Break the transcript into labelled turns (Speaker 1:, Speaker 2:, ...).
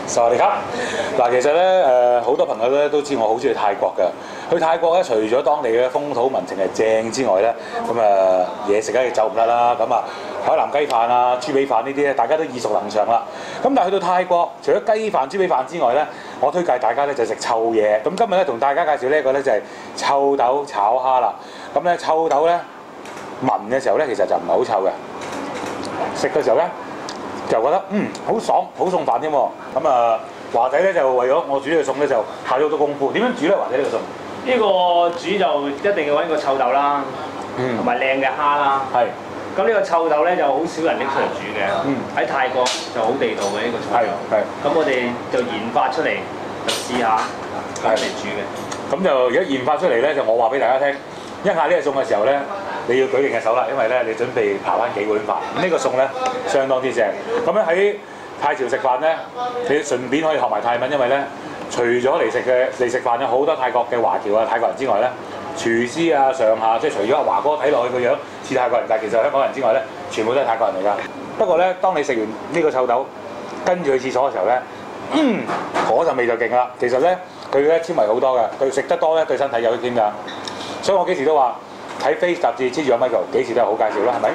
Speaker 1: 薩瓦迪卡嗱，其實咧好多朋友咧都知我好中意泰國嘅。去泰國咧，除咗當地嘅風土民情係正之外咧，咁嘢食梗係走唔甩啦。咁海南雞飯啊、豬髀飯呢啲咧，大家都耳熟能詳啦。咁但係去到泰國，除咗雞飯、豬髀飯之外咧，我推介大家咧就食臭嘢。咁今日咧同大家介紹呢一個咧就係臭豆炒蝦啦。咁咧臭豆咧聞嘅時候咧其實就唔係好臭嘅，食嘅時候咧就覺得好爽，好送飯添喎。咁華仔咧就為咗我煮呢個餸咧就下咗好多功夫。點樣煮咧？華仔呢個餸？
Speaker 2: 呢個煮就一定要揾個臭豆啦，同埋靚嘅蝦啦。
Speaker 1: 係。咁
Speaker 2: 呢個臭豆咧就好少人拎出嚟煮嘅，喺泰國就好地道嘅呢個臭豆。
Speaker 1: 係。
Speaker 2: 咁我哋就研發出嚟，就試下咁嚟煮嘅。
Speaker 1: 咁就而家研發出嚟咧，就我話俾大家聽，一下呢個餸嘅時候咧，你要舉定嘅手啦，因為咧你準備刨翻幾碗飯。咁呢個餸咧相當之正。咁咧喺泰朝食飯咧，你順便可以學埋泰文，因為咧。除咗嚟食飯有好多泰國嘅華僑啊、泰國人之外咧，廚師啊、上下即係除咗阿華哥睇落去個樣似泰國人，但係其實香港人之外咧，全部都係泰國人嚟㗎。不過咧，當你食完呢個臭豆，跟住去廁所嘅時候咧，嗰陣味就勁啦。其實咧，佢咧纖維好多㗎，對食得多咧對身體有益添㗎。所以我幾時都話睇 Face 雜誌黐住阿 Michael，幾時都係好介紹啦，係咪？